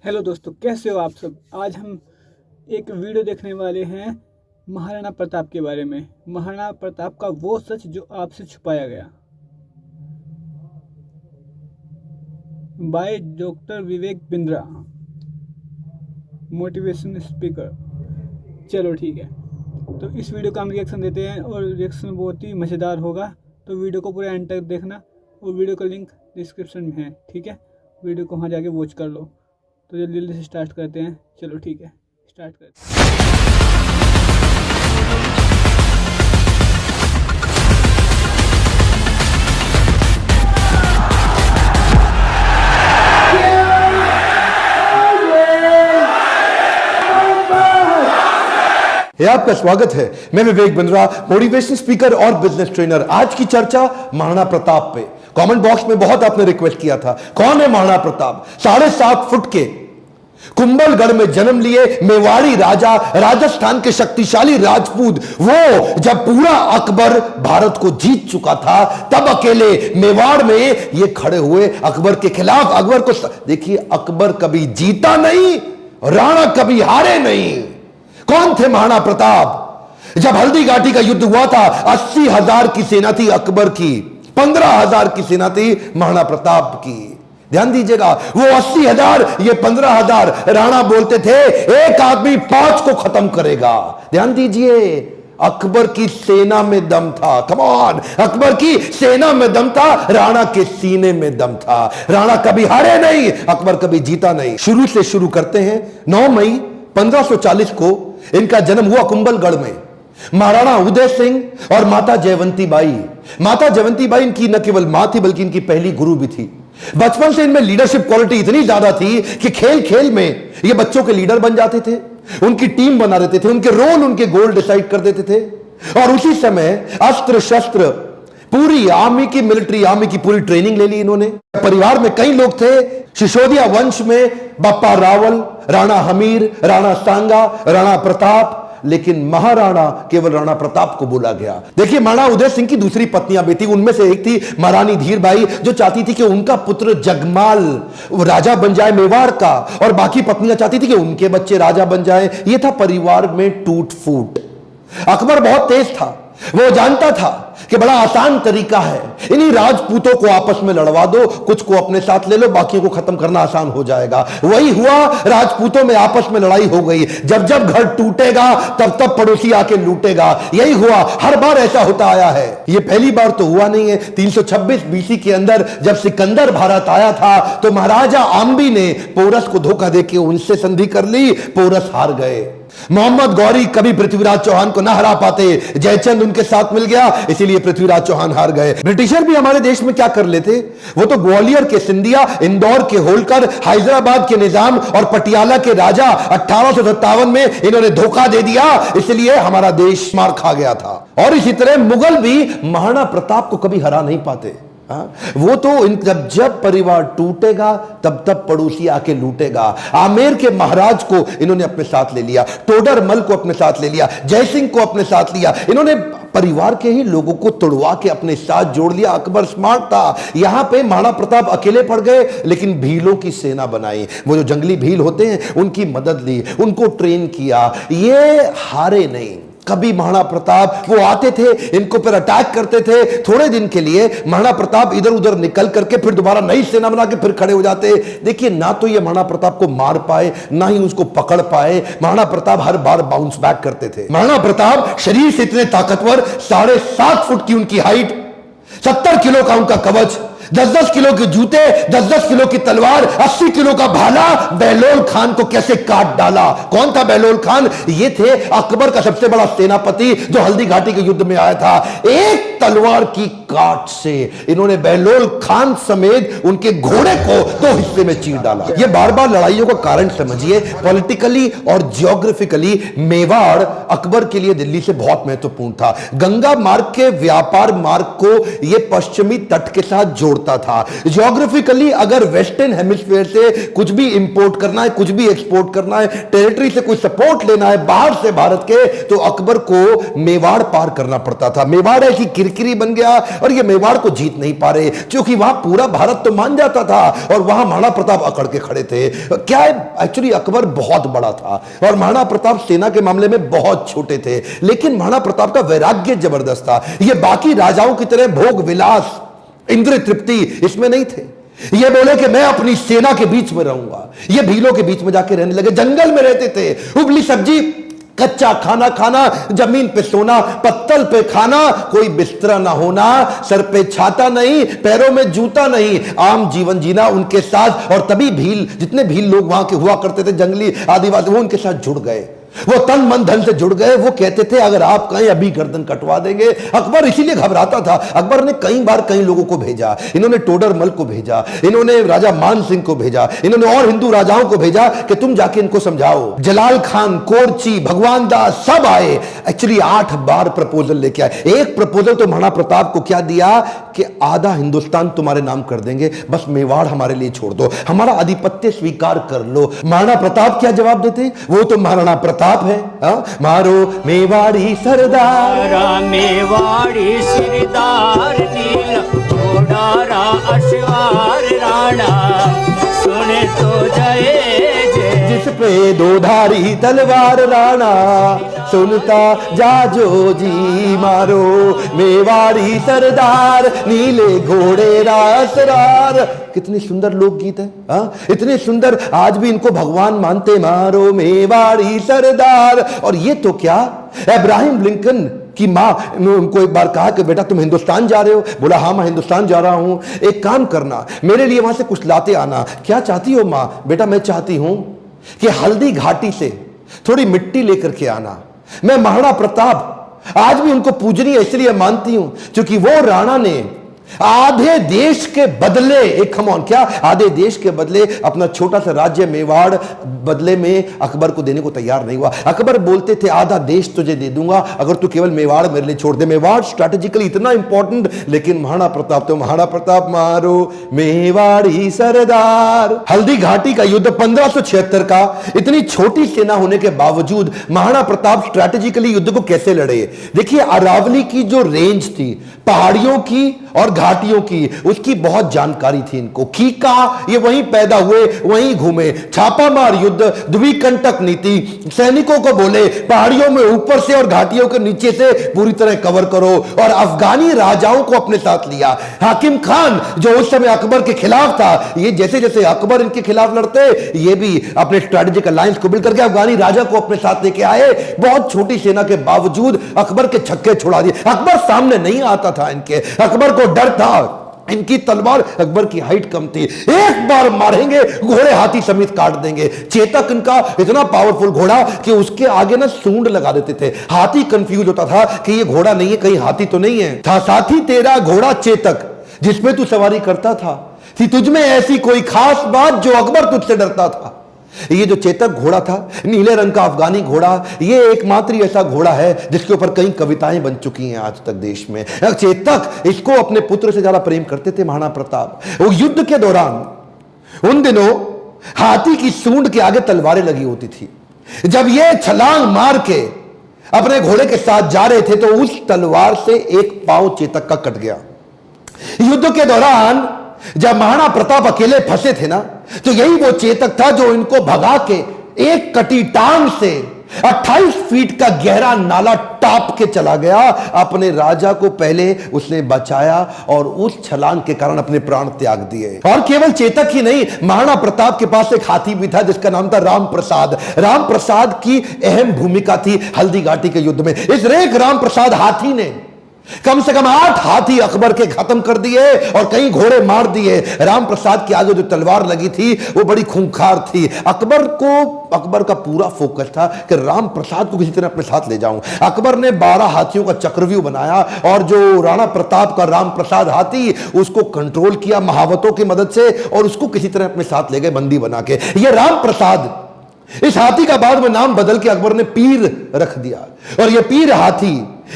Hello दोस्तों, कैसे हो आप सब। आज हम एक वीडियो देखने वाले हैं महाराणा प्रताप के बारे में। महाराणा प्रताप का वो सच जो आपसे छुपाया गया, by doctor Vivek Bindra, motivation speaker. चलो ठीक है, तो इस वीडियो का हम रिएक्शन देते हैं और रिएक्शन बहुत ही मज़ेदार होगा। तो वीडियो को पूरा एंड तक देखना और वीडियो का लिंक डिस्क्रिप्शन में है, ठीक है। वीडियो को वहाँ जाके वॉच कर लो। तो जल्दी जल्दी से स्टार्ट करते हैं। चलो ठीक है, स्टार्ट करते हैं। ये आपका स्वागत है। मैं विवेक बिंद्रा, मोटिवेशन स्पीकर और बिजनेस ट्रेनर। आज की चर्चा महाराणा प्रताप पे। कमेंट बॉक्स में बहुत आपने रिक्वेस्ट किया था, कौन है महाराणा प्रताप। 7.5 फुट के कुंभलगढ़ में जन्म लिए मेवाड़ी राजा, राजस्थान के शक्तिशाली राजपूत। वो जब पूरा अकबर भारत को जीत चुका था, तब अकेले मेवाड़ में ये खड़े हुए अकबर के खिलाफ। अकबर को देखिए, अकबर कभी जीता नहीं, राणा कभी हारे नहीं। कौन थे महाराणा प्रताप। जब हल्दी घाटी का युद्ध हुआ था, 80,000 की सेना थी अकबर की, 15,000 की सेना थी महाराणा प्रताप की। ध्यान दीजिएगा, वो 80,000, ये 15,000। राणा बोलते थे एक आदमी 5 को खत्म करेगा। ध्यान दीजिए, अकबर की सेना में दम था। कम ऑन, अकबर की सेना में दम था, राणा के सीने में दम था। राणा कभी हारे नहीं, अकबर कभी जीता नहीं। शुरू से शुरू करते हैं। 9 मई 1540 को इनका जन्म हुआ कुंभलगढ़ में। महाराणा उदय सिंह और माता जयवंती बाई। माता जयवंती बाई इनकी न केवल मां थी, बल्कि इनकी पहली गुरु भी थी। बचपन से इनमें लीडरशिप क्वालिटी इतनी ज्यादा थी कि खेल खेल में ये बच्चों के लीडर बन जाते थे, उनकी टीम बना देते थे, उनके रोल, उनके गोल डिसाइड कर देते थे। और उसी समय अस्त्र शस्त्र, पूरी आर्मी की, मिलिट्री आर्मी की पूरी ट्रेनिंग ले ली इन्होंने। परिवार में कई लोग थे। सिसोदिया वंश में बप्पा रावल, राणा हमीर, राणा सांगा, राणा प्रताप, लेकिन महाराणा केवल राणा प्रताप को बोला गया। देखिए, महाराणा उदय सिंह की दूसरी पत्नियां भी थी। उनमें से एक थी महारानी धीरबाई, जो चाहती थी कि उनका पुत्र जगमाल राजा बन जाए मेवाड़ का, और बाकी पत्नियां चाहती थी कि उनके बच्चे राजा बन जाए। यह था परिवार में टूट फूट। अकबर बहुत तेज था, वो जानता था कि बड़ा आसान तरीका है, इन्हीं राजपूतों को आपस में लड़वा दो, कुछ को अपने साथ ले लो, बाकियों को खत्म करना आसान हो जाएगा। वही हुआ, राजपूतों में आपस में लड़ाई हो गई। जब जब घर टूटेगा, तब तब पड़ोसी आके लूटेगा। यही हुआ, हर बार ऐसा होता आया है। यह पहली बार तो हुआ नहीं है। 326 बीसी के अंदर जब सिकंदर भारत आया था, तो महाराजा आम्बी ने पोरस को धोखा देके उनसे संधि कर ली। पोरस हार गए। मोहम्मद गौरी कभी पृथ्वीराज चौहान को ना हरा पाते, जयचंद उनके साथ मिल गया, इसीलिए पृथ्वीराज चौहान हार गए। ब्रिटिशर भी हमारे देश में क्या कर लेते, वो तो ग्वालियर के सिंधिया, इंदौर के होलकर, हैदराबाद के निजाम और पटियाला के राजा 1857 में इन्होंने धोखा दे दिया, इसलिए हमारा देश मार खा गया था। और इसी तरह मुगल भी महाराणा प्रताप को कभी हरा नहीं पाते। वो तो जब परिवार टूटेगा, तब तब पड़ोसी आके लूटेगा। आमेर के महाराज को इन्होंने अपने साथ ले लिया, टोडरमल को अपने साथ ले लिया, जयसिंह को अपने साथ लिया। इन्होंने परिवार के ही लोगों को तोड़वा के अपने साथ जोड़ लिया। अकबर स्मार्ट था। यहां पे महाराणा प्रताप अकेले पड़ गए, लेकिन भीलों की सेना बनाई। वो जो जंगली भील होते हैं, उनकी मदद ली, उनको ट्रेन किया। ये हारे नहीं कभी। महाराणा प्रताप वो आते थे, इनको पर अटैक करते थे। थोड़े दिन के लिए महाराणा प्रताप इधर उधर निकल करके फिर दोबारा नई सेना बना के फिर खड़े हो जाते। देखिए, ना तो ये महाराणा प्रताप को मार पाए, ना ही उसको पकड़ पाए। महाराणा प्रताप हर बार बाउंस बैक करते थे। महाराणा प्रताप शरीर से इतने ताकतवर, 7.5 फुट की उनकी हाइट, 70 किलो का उनका कवच, 10-10 किलो के जूते, 10-10 किलो की तलवार, 80 किलो का भाला। बहलोल खान को कैसे काट डाला। कौन था बहलोल खान? ये थे अकबर का सबसे बड़ा सेनापति, जो हल्दी घाटी के युद्ध में आया था। एक तलवार की काट से इन्होंने बहलोल खान समेत उनके घोड़े को 2 हिस्से में चीर डाला। ये बार बार लड़ाइयों का कारण समझिए। पॉलिटिकली और जियोग्राफिकली मेवाड़ अकबर के लिए दिल्ली से बहुत महत्वपूर्ण था। गंगा मार्ग के व्यापार मार्ग को यह पश्चिमी तट के साथ जोड़ तोड़ता था। ज्योग्राफिकली अगर वेस्टर्न हेमिस्फीयर से कुछ भी इंपोर्ट करना है, कुछ भी एक्सपोर्ट करना है, टेरिटरी से कोई सपोर्ट लेना है बाहर से भारत के, तो अकबर को मेवाड़ पार करना पड़ता था। मेवाड़ ऐसी किरकिरी बन गया और ये मेवाड़ को जीत नहीं पा रहे, क्योंकि वहां पूरा भारत तो मान जाता था और वहां महाराणा प्रताप अकड़ के खड़े थे। क्या है, एक्चुअली अकबर बहुत बड़ा था और महाराणा प्रताप सेना के मामले में बहुत छोटे थे, लेकिन महाराणा प्रताप का वैराग्य जबरदस्त था। ये बाकी राजाओं की तरह भोग विलास, इंद्रिय तृप्ति इसमें नहीं थे। ये बोले कि मैं अपनी सेना के बीच में रहूंगा। ये भीलों के बीच में जाके रहने लगे, जंगल में रहते थे, उबली सब्जी कच्चा खाना खाना, जमीन पे सोना, पत्तल पे खाना, कोई बिस्तरा ना होना, सर पे छाता नहीं, पैरों में जूता नहीं, आम जीवन जीना उनके साथ। और तभी भील, जितने भील लोग वहां के हुआ करते थे, जंगली आदिवासी, वो उनके साथ जुड़ गए, वो तन मन धन से जुड़ गए। वो कहते थे अगर आप कहीं अभी गर्दन कटवा देंगे। अकबर इसीलिए घबराता था। अकबर ने कई बार कई लोगों को भेजा, इन्होंने टोडरमल को भेजा, इन्होंने राजा मान सिंह को भेजा, इन्होंने और हिंदू राजाओं को भेजा कि तुम जाके इनको समझाओ। जलाल खान, कोरची, भगवान दास सब आए। एक्चुअली 8 बार प्रपोजल लेके आए। एक प्रपोजल तो महाराणा प्रताप को क्या दिया कि आधा हिंदुस्तान तुम्हारे नाम कर देंगे, बस मेवाड़ हमारे लिए छोड़ दो, हमारा आधिपत्य स्वीकार कर लो। महाराणा प्रताप क्या जवाब देते? वो तो महाराणा प्रताप है, मारो मेवाड़ी सरदार, मेवाड़ी सरदार, नील घोड़ा अश्वार राणा, सुने तो जय जय। जिस पे दो धारी तलवार राणा, सुनता जाजो जी, मारो मेवाड़ी सरदार, नीले घोड़े रासरार। कितनी सुंदर लोकगीत है, इतने सुंदर, आज भी इनको भगवान मानते, मारो मेवाड़ी सरदार। और ये तो क्या, अब्राहम लिंकन की मां ने उनको एक बार कहा कि बेटा तुम हिंदुस्तान जा रहे हो? बोला हाँ मैं हिंदुस्तान जा रहा हूं, एक काम करना मेरे लिए वहां से कुछ लाते आना। क्या चाहती हो मां? बेटा मैं चाहती हूं कि हल्दी घाटी से थोड़ी मिट्टी लेकर के आना। मैं महाराणा प्रताप आज भी उनको पूजनीय इसलिए मानती हूं क्योंकि वो राणा ने आधे देश के बदले, एक खमौन क्या, आधे देश के बदले अपना छोटा सा राज्य मेवाड़ बदले में अकबर को देने को तैयार नहीं हुआ। अकबर बोलते थे आधा देश तुझे दे दूंगा अगर तू केवल मेवाड़ मेरे लिए छोड़ दे। मेवाड़ स्ट्रैटेजिकली इतना इंपॉर्टेंट, लेकिन महाराणा प्रताप तो महाराणा प्रताप, मारो मेवाड़ी सरदार। हल्दी घाटी का युद्ध 1576 का, इतनी छोटी सेना होने के बावजूद महाराणा प्रताप स्ट्रैटेजिकली युद्ध को कैसे लड़े? देखिए अरावली की जो रेंज थी, पहाड़ियों की और घाटियों की, उसकी बहुत जानकारी थी इनको। कीका ये वहीं पैदा हुए, वहीं घूमे। छापामार युद्ध, द्विकंटक नीति, सैनिकों को बोले पहाड़ियों में ऊपर से और घाटियों के नीचे से पूरी तरह कवर करो, और अफगानी राजाओं को अपने साथ लिया। हाकिम खान जो उस समय अकबर के खिलाफ था, ये जैसे जैसे अकबर इनके खिलाफ लड़ते, ये भी अपने स्ट्रैटेजिक अलायंस को बिल्ड करके अफगानी राजा को अपने साथ लेके आए। बहुत छोटी सेना के बावजूद अकबर के छक्के छुड़ा दिए। अकबर सामने नहीं आता था इनके, अकबर को डर था, इनकी तलवार, अकबर की हाइट कम थी, एक बार मारेंगे घोड़े हाथी समेत काट देंगे। चेतक इनका इतना पावरफुल घोड़ा कि उसके आगे ना सूंड लगा देते थे। हाथी कंफ्यूज होता था कि ये घोड़ा नहीं है, कहीं हाथी तो नहीं है। था साथी तेरा घोड़ा चेतक जिसमें तू सवारी करता था, थी तुझमें ऐसी कोई खास बात जो अकबर तुझसे डरता था। ये जो चेतक घोड़ा था, नीले रंग का अफगानी घोड़ा, ये एकमात्र ऐसा घोड़ा है जिसके ऊपर कई कविताएं बन चुकी हैं आज तक देश में। चेतक, इसको अपने पुत्र से ज्यादा प्रेम करते थे महाराणा प्रताप। वो युद्ध के दौरान उन दिनों हाथी की सूंड के आगे तलवारें लगी होती थी। जब ये छलांग मार के अपने घोड़े के साथ जा रहे थे तो उस तलवार से एक पांव चेतक का कट गया। युद्ध के दौरान जब महाराणा प्रताप अकेले फंसे थे ना, तो यही वो चेतक था जो इनको भगा के एक कटी टांग से 28 फीट का गहरा नाला टाप के चला गया। अपने राजा को पहले उसने बचाया और उस छलांग के कारण अपने प्राण त्याग दिए। और केवल चेतक ही नहीं, महाराणा प्रताप के पास एक हाथी भी था जिसका नाम था राम प्रसाद। राम प्रसाद की अहम भूमिका थी हल्दी घाटी के युद्ध में। इस रेख राम प्रसाद हाथी ने कम से कम 8 हाथी अकबर के खत्म कर दिए और कई घोड़े मार दिए। राम प्रसाद के आगे जो तलवार लगी थी वो बड़ी खूंखार थी। अकबर का पूरा फोकस था कि राम प्रसाद को किसी तरह अपने साथ ले जाऊं। अकबर ने 12 हाथियों का चक्रव्यूह बनाया और जो राणा प्रताप का राम प्रसाद हाथी, उसको कंट्रोल किया महावतों की मदद से और उसको किसी तरह अपने साथ ले गए बंदी बना के। ये राम प्रसाद, इस हाथी का बाद में नाम बदल के अकबर ने पीर रख दिया और ये पीर हाथी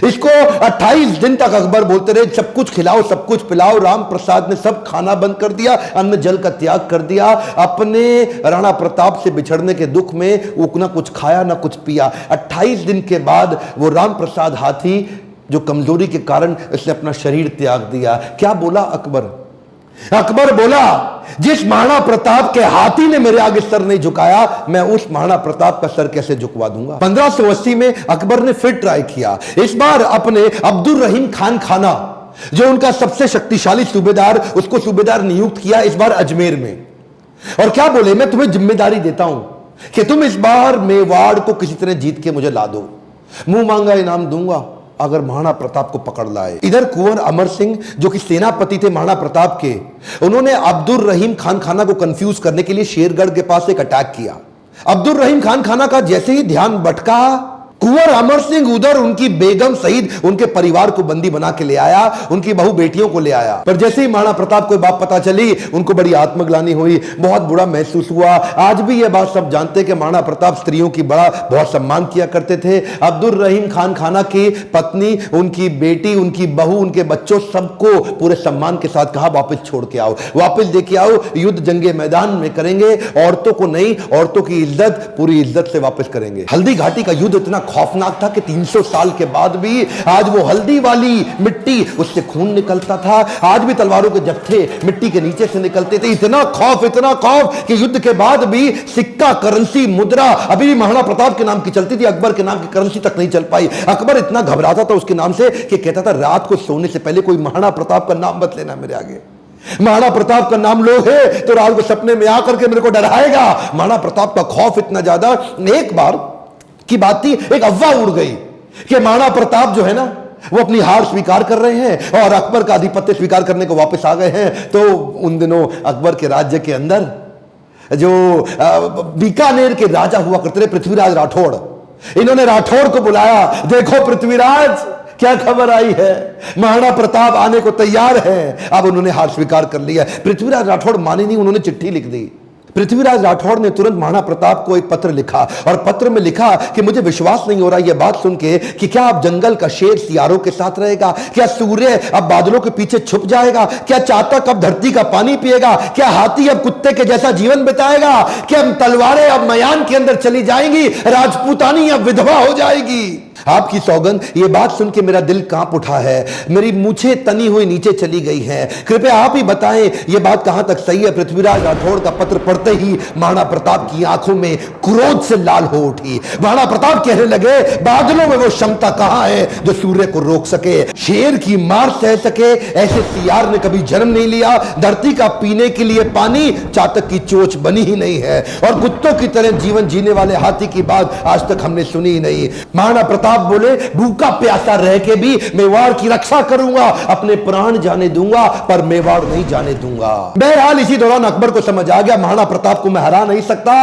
इसको 28 दिन तक अकबर बोलते रहे, सब कुछ खिलाओ, सब कुछ पिलाओ। राम प्रसाद ने सब खाना बंद कर दिया, अन्न जल का त्याग कर दिया। अपने राणा प्रताप से बिछड़ने के दुख में वो ना कुछ खाया ना कुछ पिया। 28 दिन के बाद वो राम प्रसाद हाथी जो कमजोरी के कारण इसने अपना शरीर त्याग दिया। क्या बोला अकबर? अकबर बोला, जिस महाराणा प्रताप के हाथी ने मेरे आगे सर नहीं झुकाया, मैं उस महाराणा प्रताप का सर कैसे झुकवा दूंगा। 1580 में अकबर ने फिर ट्राई किया। इस बार अपने अब्दुल रहीम खान खाना, जो उनका सबसे शक्तिशाली सूबेदार, उसको सूबेदार नियुक्त किया इस बार अजमेर में। और क्या बोले, मैं तुम्हें जिम्मेदारी देता हूं कि तुम इस बार मेवाड़ को किसी तरह जीत के मुझे ला दो, मुंह मांगा इनाम दूंगा अगर महाराणा प्रताप को पकड़ लाए। इधर कुंवर अमर सिंह जो कि सेनापति थे महाराणा प्रताप के, उन्होंने अब्दुल रहीम खान खाना को कंफ्यूज करने के लिए शेरगढ़ के पास एक अटैक किया। अब्दुल रहीम खान खाना का जैसे ही ध्यान भटका, कुंवर अमर सिंह उधर उनकी बेगम सहित उनके परिवार को बंदी बना के ले आया, उनकी बहु बेटियों को ले आया। पर जैसे ही महाराणा प्रताप को बात पता चली, उनको बड़ी आत्मग्लानि हुई, बहुत बुरा महसूस हुआ। आज भी यह बात सब जानते हैं कि महाराणा प्रताप स्त्रियों की बहुत सम्मान किया करते थे। अब्दुल रहीम खान खाना की पत्नी, उनकी बेटी, उनकी बहू, उनके बच्चों, सबको पूरे सम्मान के साथ कहा वापस छोड़ के आओ, वापस लेके आओ, युद्ध जंगे मैदान में करेंगे, औरतों को नहीं, औरतों की इज्जत पूरी इज्जत से वापस करेंगे। हल्दी घाटी का युद्ध इतना खौफनाक था कि 300 साल के बाद भी आज वो हल्दी वाली मिट्टी, उससे खून निकलता था। आज भी तलवारों के जत्थे मिट्टी के नीचे से निकलते थे। इतना खौफ कि युद्ध के बाद भी सिक्का, करेंसी, मुद्रा अभी भी महाराणा प्रताप के नाम की चलती थी, अकबर के नाम की करेंसी तक नहीं चल पाई। अकबर इतना घबराता था उसके नाम से कि कहता था रात को सोने से पहले कोई महाराणा प्रताप का नाम मत लेना मेरे आगे। महाराणा प्रताप का नाम लो है तो रात को सपने में आकर के मेरे को डराएगा। महाराणा प्रताप का खौफ इतना ज्यादा। एक बार की बात थी, एक अफवाह उड़ गई कि महाराणा प्रताप जो है ना, वो अपनी हार स्वीकार कर रहे हैं और अकबर का आधिपत्य स्वीकार करने को वापस आ गए हैं। तो उन दिनों अकबर के राज्य के अंदर जो बीकानेर के राजा हुआ करते थे, पृथ्वीराज राठौड़, इन्होंने राठौड़ को बुलाया। देखो पृथ्वीराज, क्या खबर आई है, महाराणा प्रताप आने को तैयार है। अब उन्होंने हार स्वीकार कर लिया। पृथ्वीराज राठौड़ माने नहीं, उन्होंने चिट्ठी लिख दी। पृथ्वीराज राठौड़ ने तुरंत महाराणा प्रताप को एक पत्र लिखा और पत्र में लिखा कि मुझे विश्वास नहीं हो रहा यह बात सुन के कि क्या अब जंगल का शेर सियारों के साथ रहेगा, क्या सूर्य अब बादलों के पीछे छुप जाएगा, क्या चातक अब धरती का पानी पिएगा, क्या हाथी अब कुत्ते के जैसा जीवन बिताएगा, क्या तलवारें अब मयान के अंदर चली जाएंगी, राजपूतानी अब विधवा हो जाएगी। आपकी सौगंध, ये बात सुन के मेरा दिल कांप उठा है, मेरी मूछें तनी हुई नीचे चली गई हैं। कृपया आप ही बताएं ये बात कहां तक सही है। पृथ्वीराज राठौड़ का पत्र पढ़ते ही महाराणा प्रताप की आंखों में क्रोध से लाल हो उठी। महाराणा प्रताप कहने लगे, बादलों में वो क्षमता कहां है जो सूर्य को रोक सके, शेर की मार सह सके, ऐसे सियार ने कभी जन्म नहीं लिया। धरती का पीने के लिए पानी चातक की चोंच बनी ही नहीं है और कुत्तों की तरह जीवन जीने वाले हाथी की बात आज तक हमने सुनी ही नहीं। महाराणा प्रताप बोले, भूखा प्यासा रह के भी मेवाड़ की रक्षा करूंगा, अपने प्राण जाने दूंगा पर मेवाड़ नहीं जाने दूंगा। बहरहाल इसी दौरान अकबर को समझ आ गया महाराणा प्रताप को मैं हरा नहीं सकता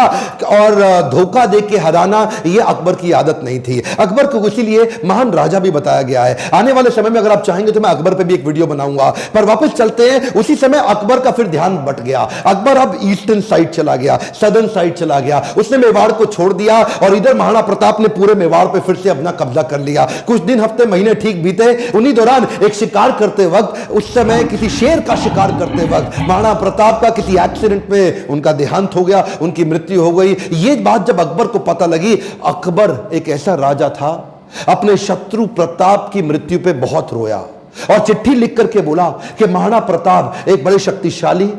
और धोखा दे के हराना यह अकबर की आदत नहीं थी। अकबर को इसीलिए महान राजा भी बताया गया है। आने वाले समय में अगर आप चाहेंगे तो मैं अकबर पे भी एक वीडियो बनाऊंगा। पर वापस चलते हैं, उसी समय अकबर का फिर ध्यान बट गया। अकबर अब ईस्टर्न साइड चला गया, सदर्न साइड चला गया, उसने मेवाड़ को छोड़ दिया और इधर महाराणा प्रताप ने पूरे मेवाड़ पे फिर से अपना कब्जा कर लिया। कुछ दिन, हफ्ते, महीने ठीक बीते। उन्हीं दौरान एक शिकार करते वक्त, उस समय किसी शेर का शिकार करते वक्त महाराणा प्रताप का किसी एक्सीडेंट में उनका देहांत हो गया, उनकी मृत्यु हो गई। ये बात जब अकबर को पता लगी, अकबर एक ऐसा राजा था, अपने शत्रु प्रताप की मृत्यु पे बहुत रोया और चिट्ठी लिख करके बोला कि महाराणा प्रताप एक बड़े शक्तिशाली,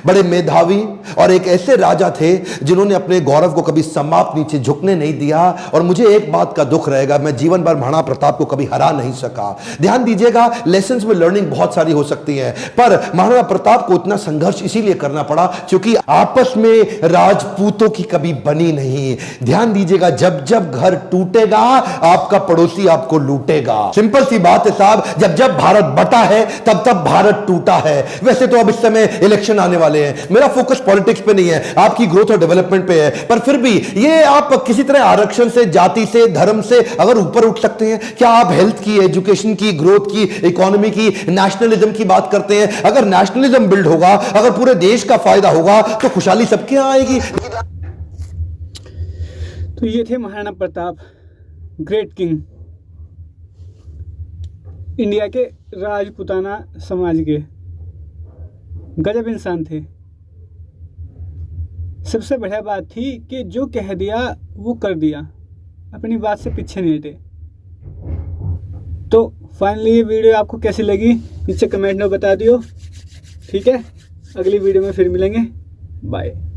बड़े मेधावी और एक ऐसे राजा थे जिन्होंने अपने गौरव को कभी समाप्त नीचे झुकने नहीं दिया और मुझे एक बात का दुख रहेगा, मैं जीवन भर महाराणा प्रताप को कभी हरा नहीं सका। ध्यान दीजिएगा, लेसन्स में लर्निंग बहुत सारी हो सकती है, पर महाराणा प्रताप को इतना संघर्ष इसीलिए करना पड़ा क्योंकि आपस में राजपूतों की कभी बनी नहीं। ध्यान दीजिएगा, जब जब घर टूटेगा आपका पड़ोसी आपको लूटेगा। सिंपल सी बात है साहब, जब जब भारत बटा है तब तब भारत टूटा है। वैसे तो अब इस समय इलेक्शन आने वाले हैं, मेरा फोकस पॉलिटिक्स पे नहीं है, आपकी ग्रोथ और डेवलपमेंट पे है, पर फिर भी ये आप किसी तरह आरक्षण से, जाति से, धर्म से अगर ऊपर उठ सकते हैं, क्या आप हेल्थ की, एजुकेशन की, ग्रोथ की, इकोनॉमी की, नेशनलिज्म की बात करते हैं? अगर नेशनलिज्म बिल्ड होगा, अगर पूरे देश का फायदा होगा तो खुशहाली सबके यहां आएगी। तो ये थे Maharana Pratap, great king. India के राजपूताना समाज के गजब इंसान थे। सबसे बढ़िया बात थी कि जो कह दिया वो कर दिया, अपनी बात से पीछे नहीं हटे। तो फाइनली ये वीडियो आपको कैसी लगी नीचे कमेंट में बता दियो। ठीक है, अगली वीडियो में फिर मिलेंगे। बाय।